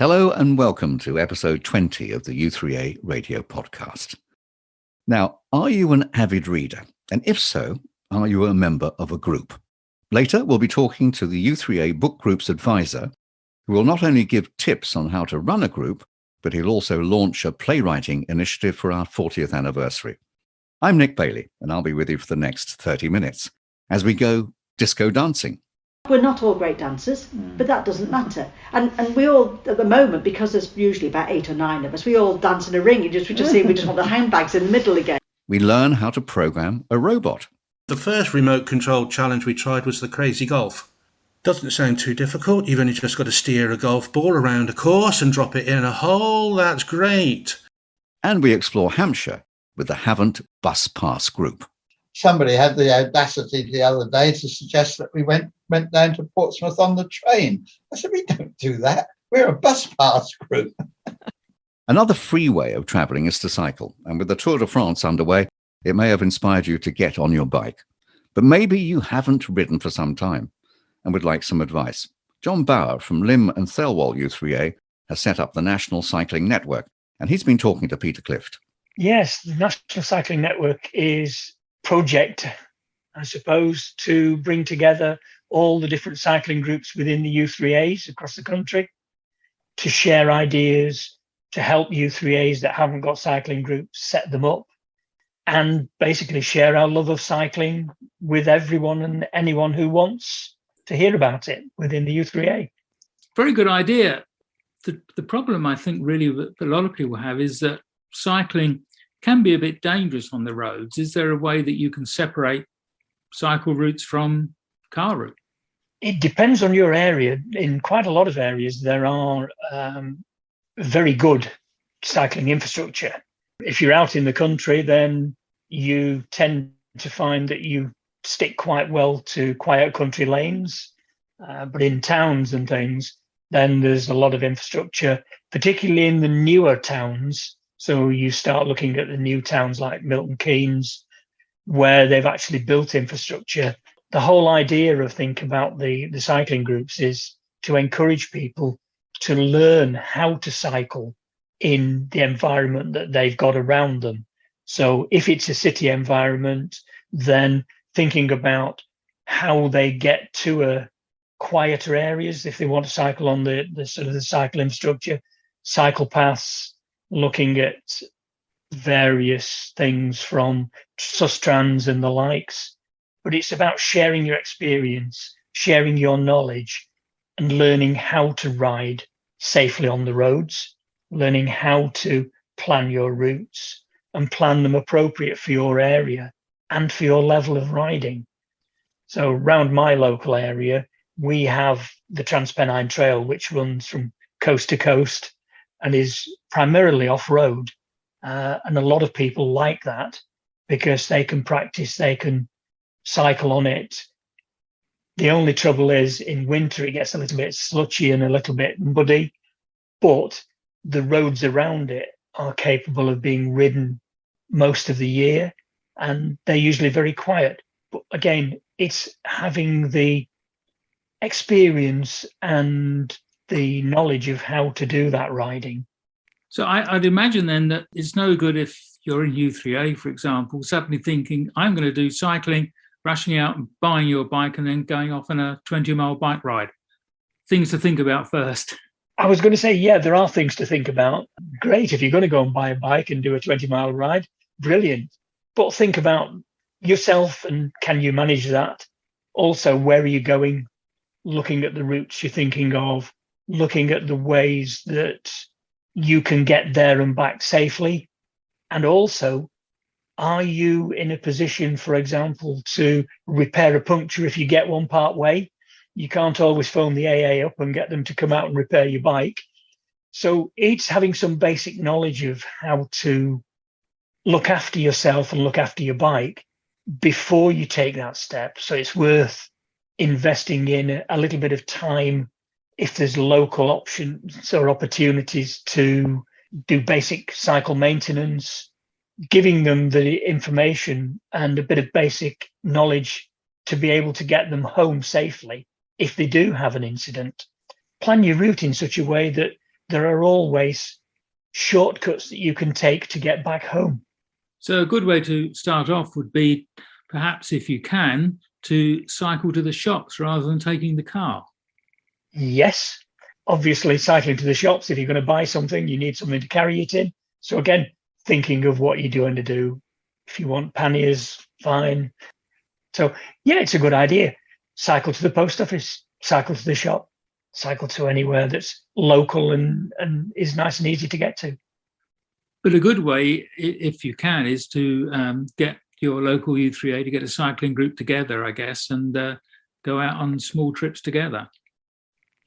Hello and welcome to episode 20 of the u3a radio podcast. Now, are you an avid reader? And if so, are you a member of a group? Later, we'll be talking to the u3a book group's advisor, who will not only give tips on how to run a group, but he'll also launch a playwriting initiative for our 40th anniversary. I'm Nick Bailey, and I'll be with you for the next 30 minutes as we go disco dancing. We're not all great dancers, but that doesn't matter. And we all, at the moment, because there's usually about 8 or 9 of us, we all dance in a ring. We just want the handbags in the middle again. We learn how to program a robot. The first remote control challenge we tried was the Crazy Golf. Doesn't sound too difficult. You've only just got to steer a golf ball around a course and drop it in a hole. That's great. And we explore Hampshire with the Havant bus pass group. Somebody had the audacity the other day to suggest that we went down to Portsmouth on the train. I said, we don't do that. We're a bus pass group. Another free way of travelling is to cycle. And with the Tour de France underway, it may have inspired you to get on your bike. But maybe you haven't ridden for some time and would like some advice. John Bauer from Lymm and Thelwall u3a has set up the National Cycling Network, and he's been talking to Peter Clift. Yes, the National Cycling Network is project, I suppose, to bring together all the different cycling groups within the u3as across the country to share ideas, to help u3as that haven't got cycling groups set them up, and basically share our love of cycling with everyone and anyone who wants to hear about it within the u3a. Very good idea. The problem I think really that a lot of people have is that cycling can be a bit dangerous on the roads. Is there a way that you can separate cycle routes from car route? It depends on your area. In quite a lot of areas, there are very good cycling infrastructure. If you're out in the country, then you tend to find that you stick quite well to quiet country lanes. But in towns and things, then there's a lot of infrastructure, particularly in the newer towns. So you start looking at the new towns like Milton Keynes, where they've actually built infrastructure. The whole idea of thinking about the cycling groups is to encourage people to learn how to cycle in the environment that they've got around them. So if it's a city environment, then thinking about how they get to quieter areas if they want to cycle on the sort of the cycle infrastructure, cycle paths, looking at various things from sustrans and the likes. But it's about sharing your experience, sharing your knowledge, and learning how to ride safely on the roads, learning how to plan your routes and plan them appropriate for your area and for your level of riding. So around my local area, we have the Transpennine Trail, which runs from coast to coast and is primarily off-road. And a lot of people like that because they can practice, they can cycle on it. The only trouble is in winter, it gets a little bit slutchy and a little bit muddy, but the roads around it are capable of being ridden most of the year, and they're usually very quiet. But again, it's having the experience and the knowledge of how to do that riding. So I'd imagine then that it's no good if you're in u3a, for example, suddenly thinking, I'm going to do cycling, rushing out and buying your bike and then going off on a 20-mile bike ride. Things to think about first. I was going to say, yeah, there are things to think about. Great, if you're going to go and buy a bike and do a 20-mile ride, brilliant. But think about yourself and can you manage that? Also, where are you going? Looking at the routes you're thinking of, looking at the ways that you can get there and back safely. And also, are you in a position, for example, to repair a puncture if you get one part way? You can't always phone the AA up and get them to come out and repair your bike. So it's having some basic knowledge of how to look after yourself and look after your bike before you take that step. So it's worth investing in a little bit of time if there's local options or opportunities to do basic cycle maintenance, giving them the information and a bit of basic knowledge to be able to get them home safely if they do have an incident. Plan your route in such a way that there are always shortcuts that you can take to get back home. So a good way to start off would be, perhaps if you can, to cycle to the shops rather than taking the car. Yes, obviously cycling to the shops, if you're going to buy something, you need something to carry it in. So again, thinking of what you're going to do. If you want panniers, fine. So yeah, it's a good idea. Cycle to the post office, cycle to the shop, cycle to anywhere that's local and is nice and easy to get to. But a good way, if you can, is to get your local u3a to get a cycling group together, I guess, and go out on small trips together.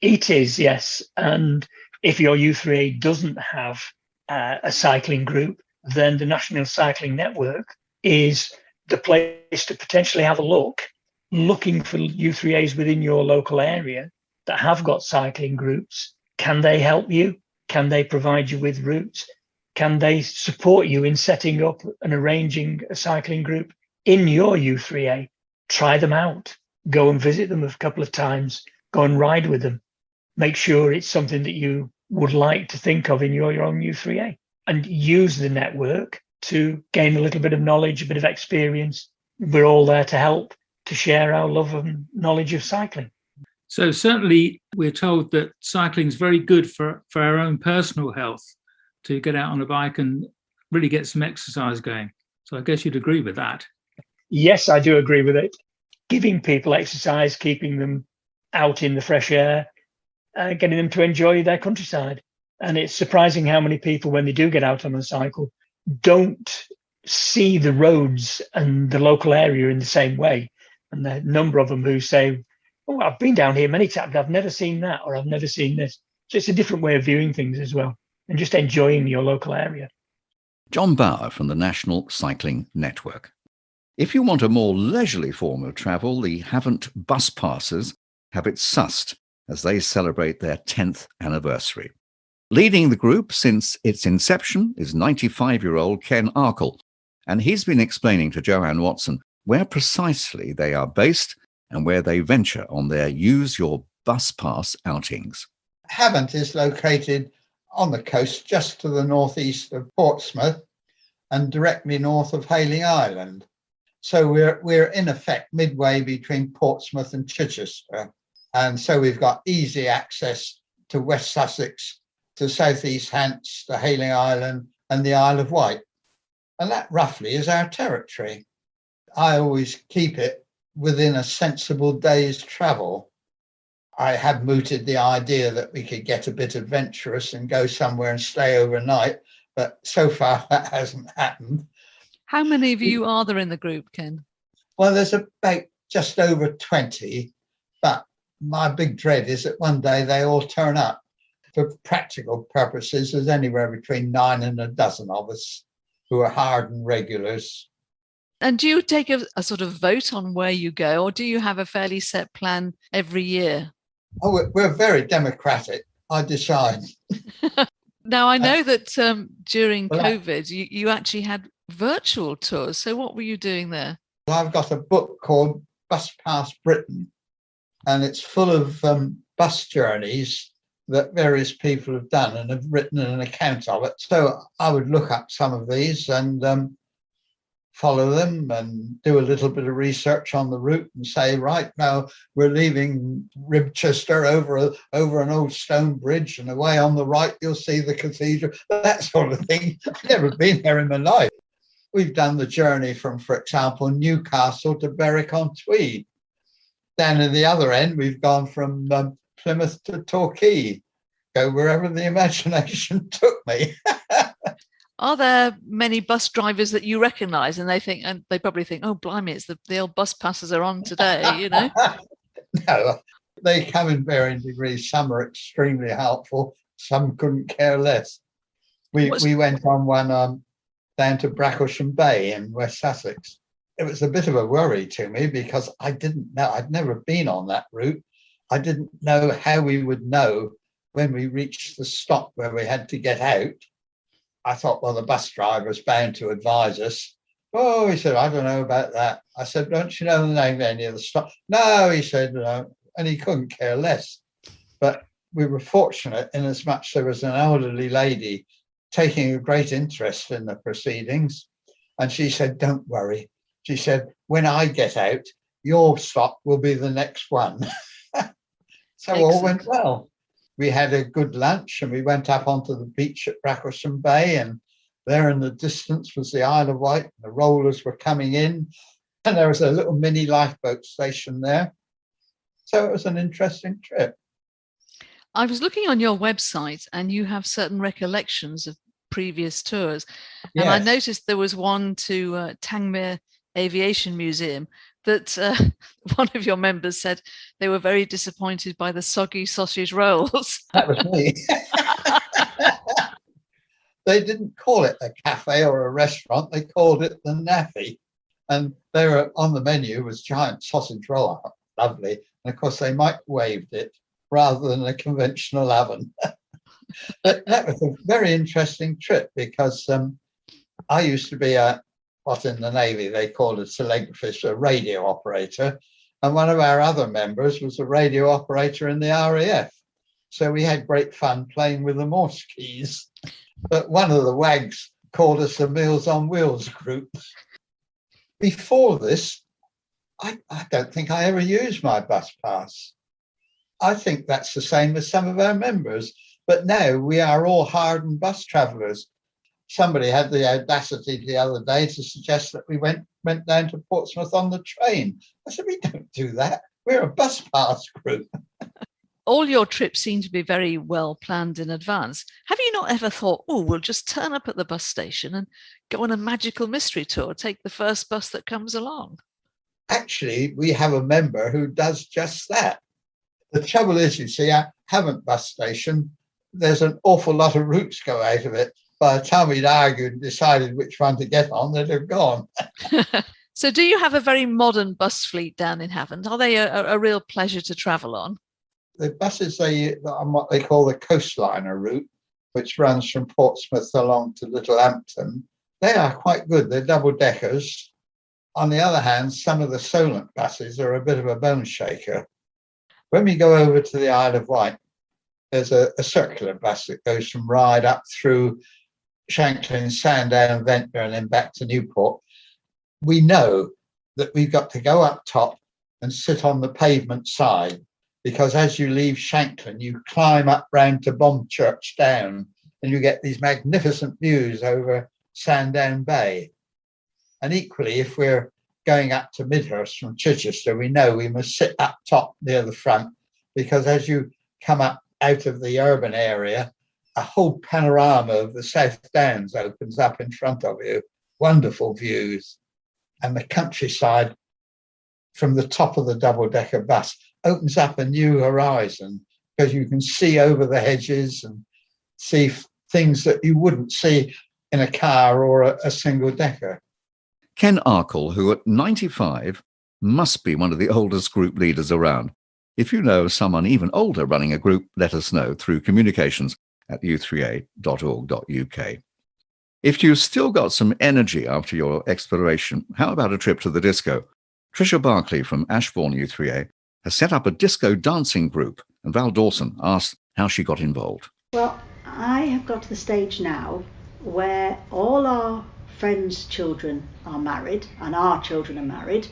It is, yes. And if your u3a doesn't have a cycling group, then the National Cycling Network is the place to potentially have a look, looking for u3as within your local area that have got cycling groups. Can they help you? Can they provide you with routes? Can they support you in setting up and arranging a cycling group in your u3a? Try them out. Go and visit them a couple of times. Go and ride with them. Make sure it's something that you would like to think of in your own u3a, and use the network to gain a little bit of knowledge, a bit of experience. We're all there to help, to share our love and knowledge of cycling. So certainly we're told that cycling is very good for our own personal health, to get out on a bike and really get some exercise going. So I guess you'd agree with that. Yes, I do agree with it. Giving people exercise, keeping them out in the fresh air, getting them to enjoy their countryside. And it's surprising how many people, when they do get out on a cycle, don't see the roads and the local area in the same way. And the number of them who say, oh, I've been down here many times, I've never seen that, or I've never seen this. So it's a different way of viewing things as well, and just enjoying your local area. John Bauer from the National Cycling Network. If you want a more leisurely form of travel, the Havant bus passes have it sussed as they celebrate their 10th anniversary. Leading the group since its inception is 95-year-old Ken Arkle, and he's been explaining to Joanne Watson where precisely they are based and where they venture on their Use Your Bus Pass outings. Havant is located on the coast just to the northeast of Portsmouth and directly north of Hayling Island. So we're in effect midway between Portsmouth and Chichester. And so we've got easy access to West Sussex, to Southeast Hants, to Hayling Island and the Isle of Wight. And that roughly is our territory. I always keep it within a sensible day's travel. I had mooted the idea that we could get a bit adventurous and go somewhere and stay overnight, but so far that hasn't happened. How many of you are there in the group, Ken? Well, there's about just over 20, but my big dread is that one day they all turn up. For practical purposes, there's anywhere between 9 and a dozen of us who are hardened regulars. And do you take a sort of vote on where you go, or do you have a fairly set plan every year? Oh, we're very democratic. I decide. Now, I know that during COVID, you actually had virtual tours. So what were you doing there? I've got a book called Bus Pass Britain, and it's full of bus journeys that various people have done and have written an account of it. So I would look up some of these and follow them and do a little bit of research on the route and say, right, now we're leaving Ribchester over an old stone bridge, and away on the right you'll see the cathedral, that sort of thing. I've never been there in my life. We've done the journey from, for example, Newcastle to Berwick-on-Tweed. Down at the other end, we've gone from Plymouth to Torquay. Go wherever the imagination took me. Are there many bus drivers that you recognise and they probably think, oh, blimey, it's the old bus passes are on today, you know? No, they come in varying degrees. Some are extremely helpful. Some couldn't care less. We went on one down to Bracklesham Bay in West Sussex. It was a bit of a worry to me because I didn't know, I'd never been on that route. I didn't know how we would know when we reached the stop where we had to get out. I thought, well, the bus driver's bound to advise us. Oh, he said, I don't know about that. I said, don't you know the name of any of the stops? No, he said, no, and he couldn't care less. But we were fortunate in as much there was an elderly lady taking a great interest in the proceedings. And she said, don't worry. She said, when I get out, your slot will be the next one. So all went well. We had a good lunch and we went up onto the beach at Bracklesham Bay, and there in the distance was the Isle of Wight. The rollers were coming in and there was a little mini lifeboat station there. So it was an interesting trip. I was looking on your website and you have certain recollections of previous tours. And I noticed there was one to Tangmere Aviation Museum that one of your members said they were very disappointed by the soggy sausage rolls. That was me. They didn't call it a cafe or a restaurant. They called it the Naffy. And they were on the menu was giant sausage roll. Lovely. And of course, they microwaved it rather than a conventional oven. But that was a very interesting trip because I used to be what in the Navy they called a telegraphist, a radio operator. And one of our other members was a radio operator in the RAF. So we had great fun playing with the Morse keys. But one of the wags called us the Meals on Wheels group. Before this, I don't think I ever used my bus pass. I think that's the same as some of our members. But now we are all hardened bus travellers. Somebody had the audacity the other day to suggest that we went down to Portsmouth on the train. I said, we don't do that. We're a bus pass group. All your trips seem to be very well planned in advance. Have you not ever thought, oh, we'll just turn up at the bus station and go on a magical mystery tour, take the first bus that comes along? Actually, we have a member who does just that. The trouble is, you see, at Havant bus station, there's an awful lot of routes go out of it. By the time we'd argued and decided which one to get on, they'd have gone. So do you have a very modern bus fleet down in Havant? Are they a real pleasure to travel on? The buses on what they call the coastliner route, which runs from Portsmouth along to Littlehampton, they are quite good. They're double deckers. On the other hand, some of the Solent buses are a bit of a bone shaker. When we go over to the Isle of Wight, there's a circular bus that goes from Ryde up through Shanklin, Sandown, Ventnor, and then back to Newport. We know that we've got to go up top and sit on the pavement side, because as you leave Shanklin, you climb up round to Bombchurch Down and you get these magnificent views over Sandown Bay. And equally, if we're going up to Midhurst from Chichester, we know we must sit up top near the front, because as you come up out of the urban area, a whole panorama of the South Downs opens up in front of you. Wonderful views. And the countryside from the top of the double-decker bus opens up a new horizon, because you can see over the hedges and see things that you wouldn't see in a car or a single-decker. Ken Arkle, who at 95 must be one of the oldest group leaders around. If you know of someone even older running a group, let us know through communications@u3a.org.uk. If you've still got some energy after your exploration, how about a trip to the disco? Tricia Barclay from Ashbourne u3a has set up a disco dancing group, and Val Dawson asked how she got involved. Well, I have got to the stage now where all our friends' children are married and our children are married,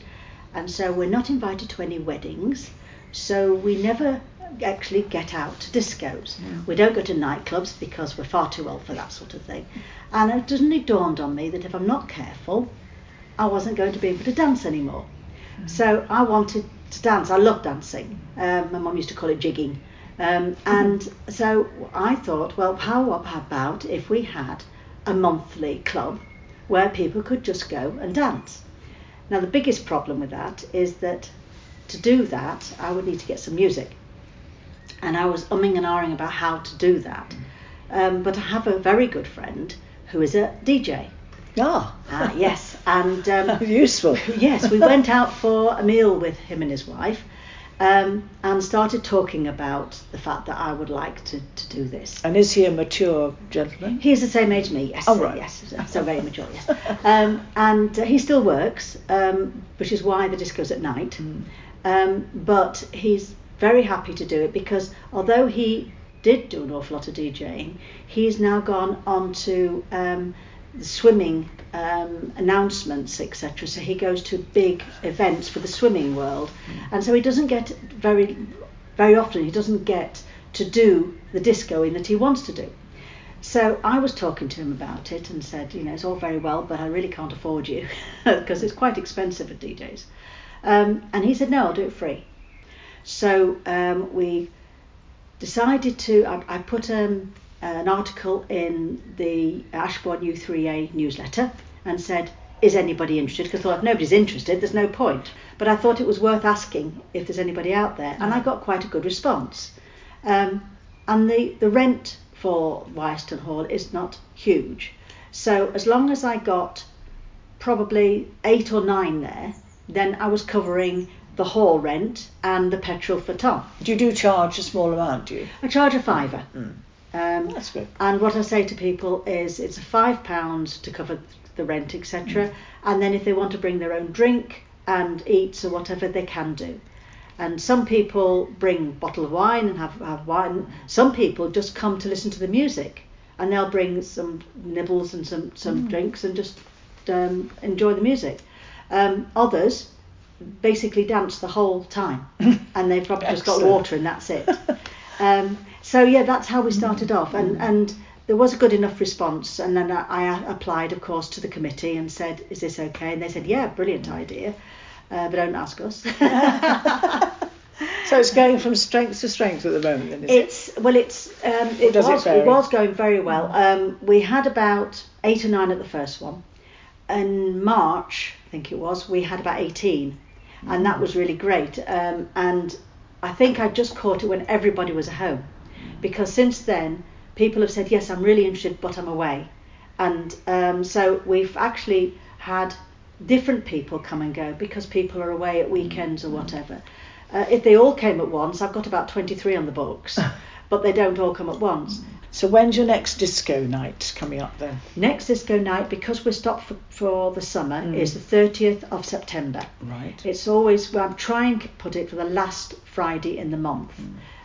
and so we're not invited to any weddings, so we never actually get out to discos. We don't go to nightclubs because we're far too old for that sort of thing. And it suddenly dawned on me that if I'm not careful, I wasn't going to be able to dance anymore. So I wanted to dance. I love dancing. My mum used to call it jigging. And so I thought, well, how about if we had a monthly club where people could just go and dance? Now, the biggest problem with that is that to do that, I would need to get some music. And I was umming and ahhing about how to do that. But I have a very good friend who is a DJ. Yes. And useful. Yes, we went out for a meal with him and his wife, and started talking about the fact that I would like to do this. And is he a mature gentleman? He's the same age as me, yes. Oh, right. Yes, so very mature, yes. And he still works, which is why the disco's at night. But he's very happy to do it, because although he did do an awful lot of DJing, he's now gone on to swimming announcements, etc. So he goes to big events for the swimming world, and so he doesn't get very often. He doesn't get to do the discoing that he wants to do. So I was talking to him about it and said, it's all very well, but I really can't afford you because it's quite expensive at DJs. And he said, no, I'll do it free. So we decided to. I put an article in the Ashbourne u3a newsletter and said, is anybody interested? Because I thought, if nobody's interested, there's no point. But I thought it was worth asking if there's anybody out there, and I got quite a good response. And the rent for Wyeston Hall is not huge, so as long as I got probably 8 or 9 there, then I was covering the hall rent and the petrol for Tom. You do charge a small amount, do you? I charge a £5. That's good. And what I say to people is it's £5 to cover the rent, etc. And then if they want to bring their own drink and eats or whatever, they can do. And some people bring a bottle of wine and have wine. Some people just come to listen to the music, and they'll bring some nibbles and some drinks and just enjoy the music. Others basically dance the whole time, and they've probably just got water and that's it. So yeah, that's how we started off, and there was a good enough response, and then I applied, of course, to the committee and said, is this okay? And they said, yeah, brilliant idea. But don't ask us. So it's going from strength to strength at the moment, then, it was going very well. We had about 8 or 9 at the first one. In March, I think it was, we had about 18, and that was really great. And I think I just caught it when everybody was at home, because since then people have said, yes, I'm really interested, but I'm away. And so we've actually had different people come and go because people are away at weekends or whatever. If they all came at once, I've got about 23 on the books, but they don't all come at once. So when's your next disco night coming up then? Next disco night, because we're stopped for the summer, is the 30th of September. Right. It's always, I'm trying to put it for the last Friday in the month.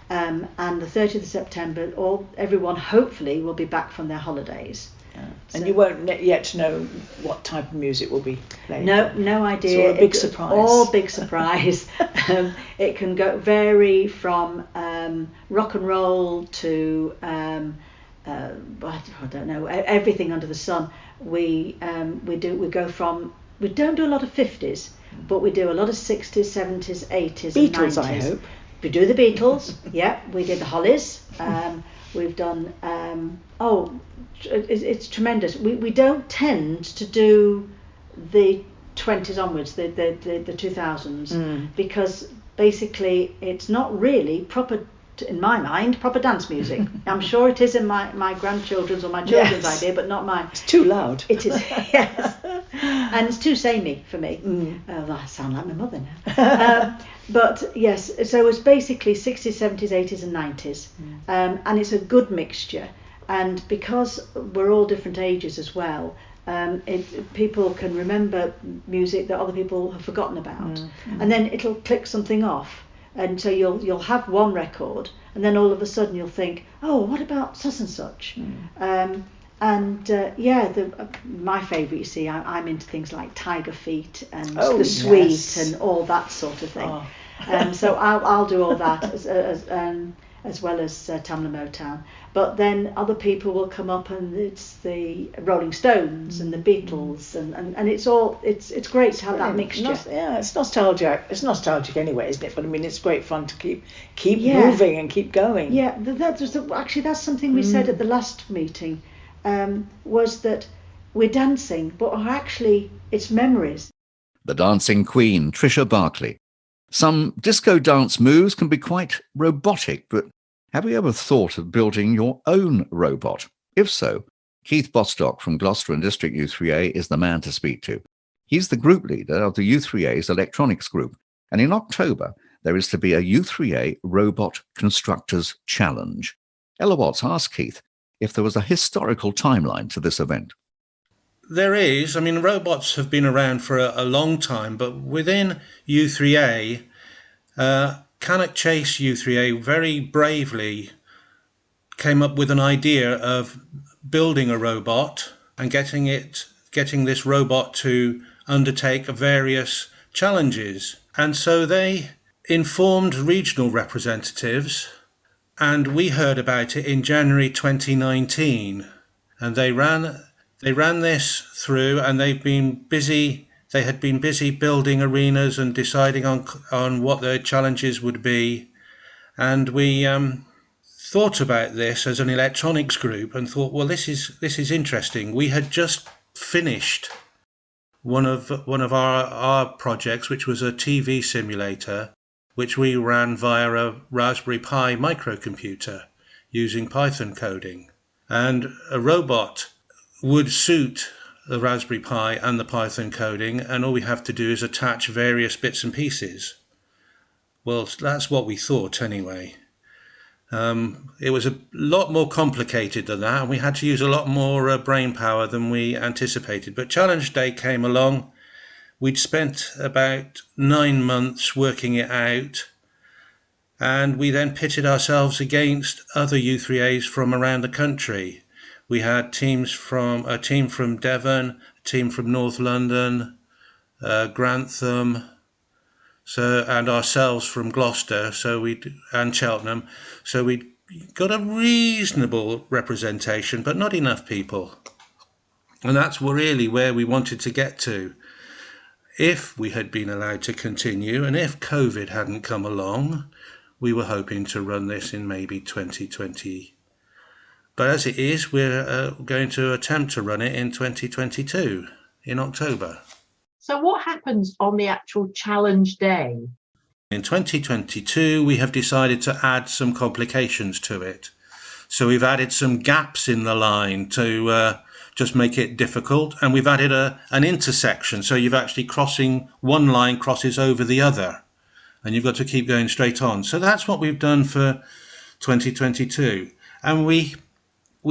And the 30th of September, everyone hopefully will be back from their holidays. And you won't yet know what type of music will be played? No idea. It's all a big surprise. All big surprise. It can vary from rock and roll to I don't know, everything under the sun. We don't do a lot of 50s, but we do a lot of 60s, 70s, 80s, Beatles, and 90s. I hope. We do the Beatles. Yeah, we did the Hollies. We've done it's tremendous. We don't tend to do the 20s onwards, the 2000s, because basically it's not really proper, in my mind, proper dance music. I'm sure it is in my grandchildren's or my children's idea, but not mine. It's too loud. It is, yes. And it's too samey for me. Oh, I sound like my mother now. But yes, so it's basically 60s, 70s, 80s and 90s. And it's a good mixture. And because we're all different ages as well, people can remember music that other people have forgotten about. And then it'll click something off. And so you'll have one record, and then all of a sudden you'll think, oh, what about such and such? My favourite, you see, I'm into things like Tiger Feet and The Sweet and all that sort of thing. So I'll do all that as well as Tamla Motown. But then other people will come up, and it's the Rolling Stones and the Beatles, and it's great to have that mixture. It's nostalgic. It's nostalgic anyway, isn't it? But I mean, it's great fun to keep moving and keep going. Yeah, that's something we said at the last meeting, was that we're dancing, but actually it's memories. The dancing queen, Tricia Barclay. Some disco dance moves can be quite robotic, but have you ever thought of building your own robot? If so, Keith Bostock from Gloucester District u3a is the man to speak to. He's the group leader of the u3a's electronics group, and in October there is to be a u3a Robot Constructors Challenge. Ella Watts asked Keith if there was a historical timeline to this event. There is. I mean, robots have been around for a long time, but within u3a, Cannock Chase u3a very bravely came up with an idea of building a robot and getting this robot to undertake various challenges. And so they informed regional representatives, and we heard about it in January 2019. And they ran this through, and they had been busy building arenas and deciding on what the challenges would be. And we thought about this as an electronics group and thought, well, this is interesting. We had just finished one of our projects, which was a TV simulator, which we ran via a Raspberry Pi microcomputer using Python coding. And a robot would suit the Raspberry Pi and the Python coding, and all we have to do is attach various bits and pieces. Well, that's what we thought anyway. It was a lot more complicated than that, and we had to use a lot more brain power than we anticipated. But Challenge Day came along. We'd spent about 9 months working it out, and we then pitted ourselves against other u3as from around the country. We had a team from Devon, a team from North London, Grantham, and ourselves from Gloucester, and Cheltenham. So we got a reasonable representation, but not enough people. And that's really where we wanted to get to. If we had been allowed to continue, and if COVID hadn't come along, we were hoping to run this in maybe 2020. But as it is, we're going to attempt to run it in 2022, in October. So what happens on the actual challenge day? In 2022, we have decided to add some complications to it. So we've added some gaps in the line to just make it difficult. And we've added an intersection. So you've actually one line crosses over the other. And you've got to keep going straight on. So that's what we've done for 2022. And we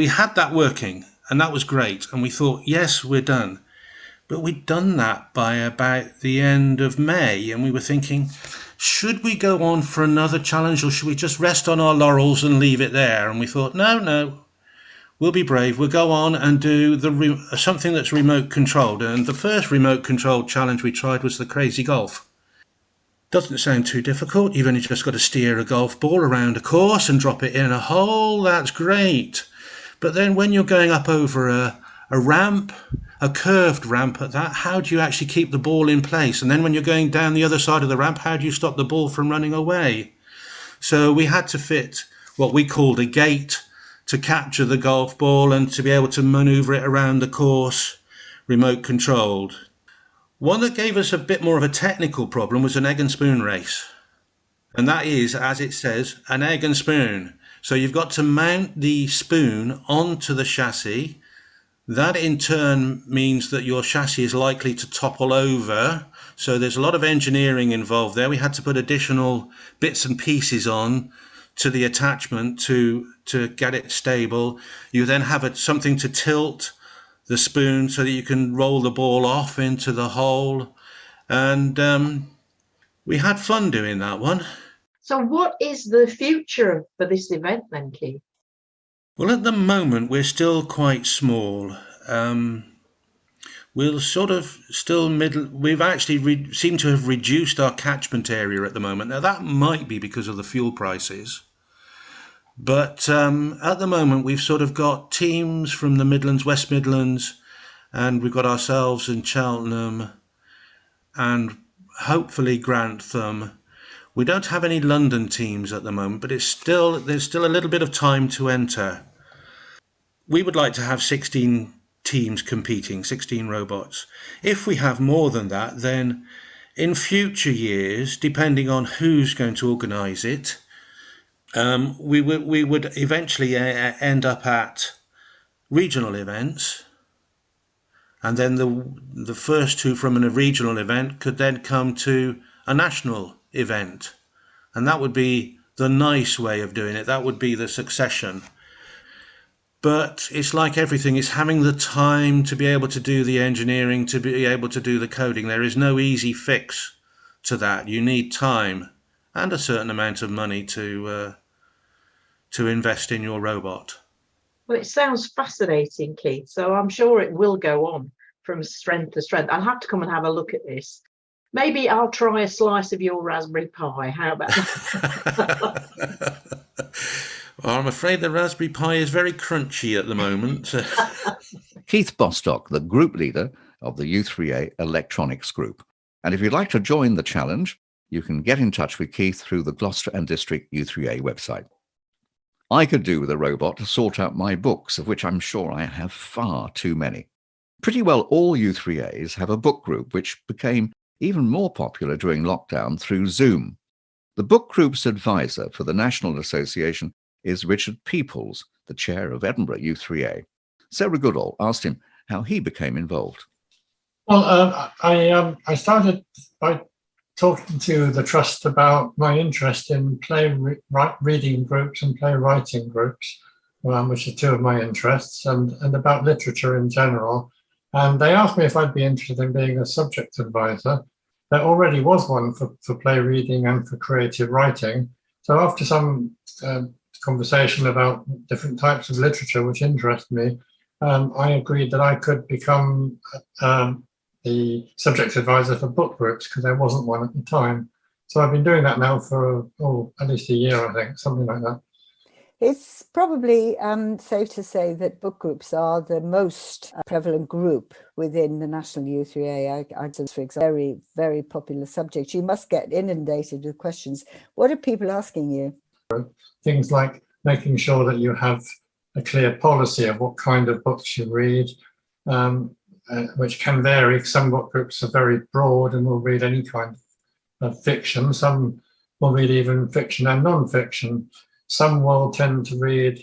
had that working, and that was great. And we thought, yes, we're done. But we'd done that by about the end of May, and we were thinking, should we go on for another challenge, or should we just rest on our laurels and leave it there? And we thought, no, we'll be brave. We'll go on and do something that's remote controlled. And the first remote controlled challenge we tried was the Crazy Golf. Doesn't sound too difficult. You've only just got to steer a golf ball around a course and drop it in a hole. That's great. But then when you're going up over a ramp, a curved ramp at that, how do you actually keep the ball in place? And then when you're going down the other side of the ramp, how do you stop the ball from running away? So we had to fit what we called a gate to capture the golf ball and to be able to maneuver it around the course, remote controlled. One that gave us a bit more of a technical problem was an egg and spoon race. And that is, as it says, an egg and spoon. So you've got to mount the spoon onto the chassis. That in turn means that your chassis is likely to topple over. So there's a lot of engineering involved there. We had to put additional bits and pieces on to the attachment to get it stable. You then have something to tilt the spoon so that you can roll the ball off into the hole. And we had fun doing that one. So what is the future for this event then, Keith? Well, at the moment, we're still quite small. We're sort of still we've actually seem to have reduced our catchment area at the moment. Now, that might be because of the fuel prices. But at the moment, we've sort of got teams from the Midlands, West Midlands, and we've got ourselves in Cheltenham and hopefully Grantham. We don't have any London teams at the moment, but there's still a little bit of time to enter. We would like to have 16 teams competing, 16 robots. If we have more than that, then in future years, depending on who's going to organise it, we would eventually end up at regional events, and then the first two from a regional event could then come to a national event, and that would be the nice way of doing it. That would be the succession. But it's like everything, it's having the time to be able to do the engineering, to be able to do the coding. There is no easy fix to that. You need time and a certain amount of money to invest in your robot. Well, it sounds fascinating, Keith. So I'm sure it will go on from strength to strength. I'll have to come and have a look at this. Maybe I'll try a slice of your raspberry pie. How about that? Well, I'm afraid the raspberry pie is very crunchy at the moment. Keith Bostock, the group leader of the u3a electronics group. And if you'd like to join the challenge, you can get in touch with Keith through the Gloucester District u3a website. I could do with a robot to sort out my books, of which I'm sure I have far too many. Pretty well all u3as have a book group, which became even more popular during lockdown through Zoom. The book group's advisor for the National Association is Richard Peoples, the chair of Edinburgh u3a. Sarah Goodall asked him how he became involved. Well, I started by talking to the trust about my interest in reading groups and playwriting groups, which are two of my interests, and about literature in general. And they asked me if I'd be interested in being a subject advisor. There already was one for play reading and for creative writing. So after some conversation about different types of literature which interest me, I agreed that I could become the subject advisor for book groups, because there wasn't one at the time. So I've been doing that now for at least a year, I think, something like that. It's probably safe to say that book groups are the most prevalent group within the National u3a. I for example, very, very popular subject. You must get inundated with questions. What are people asking you? Things like making sure that you have a clear policy of what kind of books you read, which can vary. Some book groups are very broad and will read any kind of fiction. Some will read even fiction and non-fiction. Some will tend to read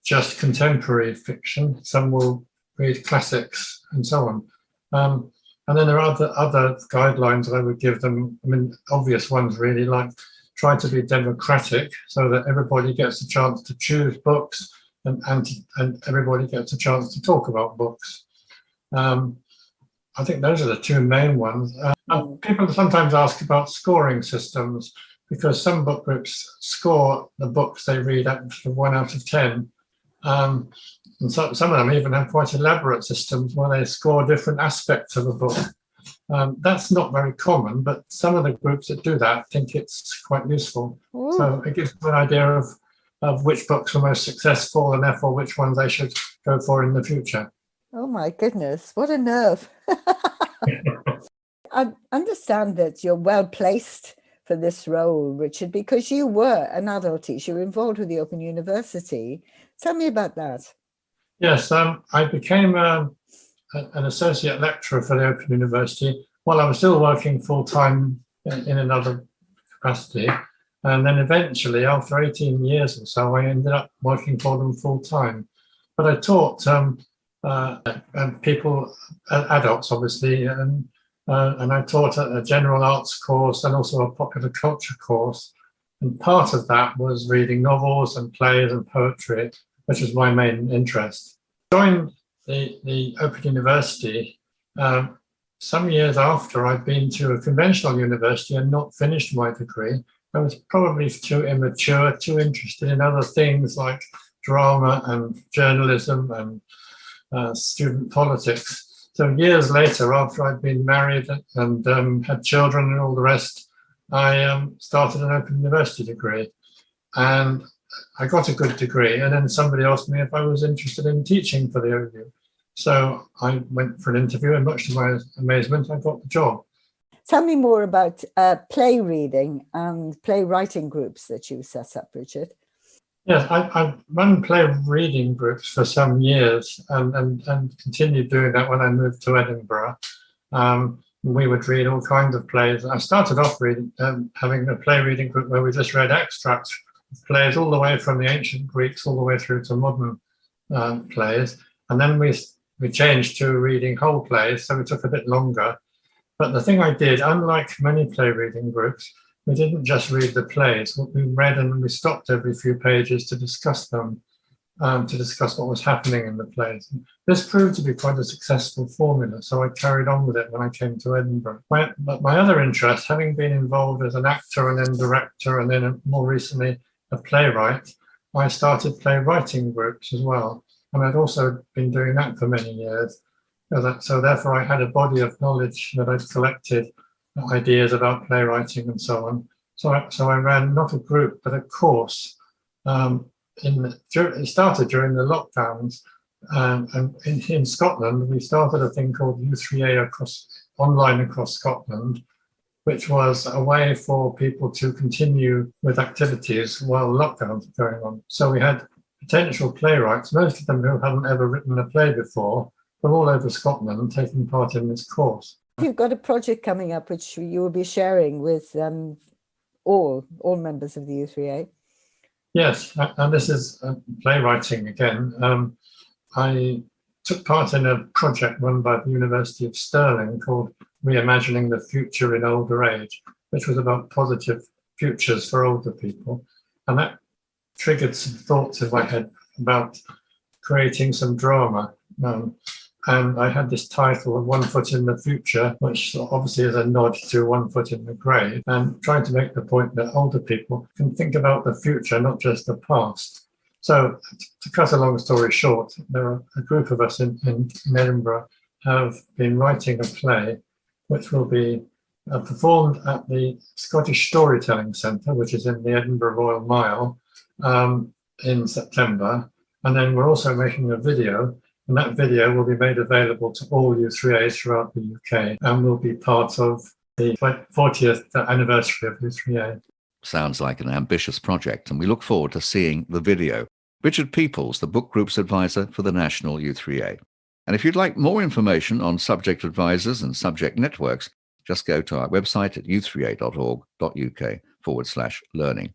just contemporary fiction. Some will read classics and so on. And then there are other guidelines that I would give them. I mean, obvious ones really, like try to be democratic so that everybody gets a chance to choose books and everybody gets a chance to talk about books. I think those are the two main ones. People sometimes ask about scoring systems, because some book groups score the books they read at 1 out of 10. And so, some of them even have quite elaborate systems where they score different aspects of a book. That's not very common, but some of the groups that do that think it's quite useful. Ooh. So it gives them an idea of which books were most successful and therefore which ones they should go for in the future. Oh my goodness, what a nerve. I understand that you're well placed for this role, Richard, because you were an adult teacher. You were involved with the Open University. Tell me about that. Yes, I became an associate lecturer for the Open University while I was still working full-time in another capacity. And then eventually, after 18 years or so, I ended up working for them full-time. But I taught people, adults obviously, and I taught a general arts course and also a popular culture course. And part of that was reading novels and plays and poetry, which was my main interest. I joined the Open University some years after I'd been to a conventional university and not finished my degree. I was probably too immature, too interested in other things like drama and journalism and student politics. So years later, after I'd been married and had children and all the rest, I started an Open University degree. And I got a good degree. And then somebody asked me if I was interested in teaching for the OU. So I went for an interview, and much to my amazement, I got the job. Tell me more about play reading and playwriting groups that you set up, Richard. Yes, I've run play reading groups for some years and continued doing that when I moved to Edinburgh. We would read all kinds of plays. I started off reading, having a play reading group where we just read extracts of plays all the way from the ancient Greeks all the way through to modern plays. And then we changed to reading whole plays, so it took a bit longer. But the thing I did, unlike many play reading groups, we didn't just read the plays. We read and we stopped every few pages to discuss them. to discuss what was happening in the plays. And this proved to be quite a successful formula, so I carried on with it when I came to Edinburgh. But my other interest, having been involved as an actor and then director and then more recently a playwright, I started playwriting groups as well. And I'd also been doing that for many years. So therefore I had a body of knowledge that I'd collected, ideas about playwriting and so on. So I ran not a group, but a course. It started during the lockdowns, and in Scotland, we started a thing called u3a online across Scotland, which was a way for people to continue with activities while lockdowns were going on. So we had potential playwrights, most of them who hadn't ever written a play before, from all over Scotland taking part in this course. You've got a project coming up which you will be sharing with all members of the u3a. Yes, and this is playwriting again. I took part in a project run by the University of Stirling called Reimagining the Future in Older Age, which was about positive futures for older people. And that triggered some thoughts in my head about creating some drama. And I had this title of 1 Foot in the Future, which obviously is a nod to 1 Foot in the Grave, and trying to make the point that older people can think about the future, not just the past. So to cut a long story short, there are a group of us in Edinburgh have been writing a play which will be performed at the Scottish Storytelling Centre, which is in the Edinburgh Royal Mile, in September. And then we're also making a video, and that video will be made available to all u3as throughout the UK and will be part of the 40th anniversary of u3a. Sounds like an ambitious project, and we look forward to seeing the video. Richard Peoples, the book group's advisor for the National u3a. And if you'd like more information on subject advisors and subject networks, just go to our website at u3a.org.uk/learning.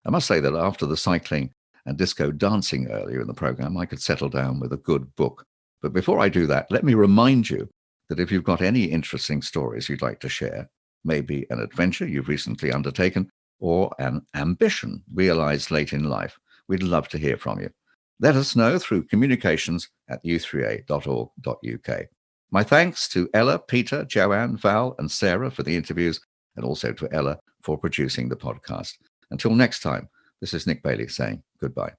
I must say that after the cycling and disco dancing earlier in the programme, I could settle down with a good book. But before I do that, let me remind you that if you've got any interesting stories you'd like to share, maybe an adventure you've recently undertaken, or an ambition realised late in life, we'd love to hear from you. Let us know through communications@u3a.org.uk. My thanks to Ella, Peter, Joanne, Val and Sarah for the interviews, and also to Ella for producing the podcast. Until next time, this is Nick Bailey saying goodbye.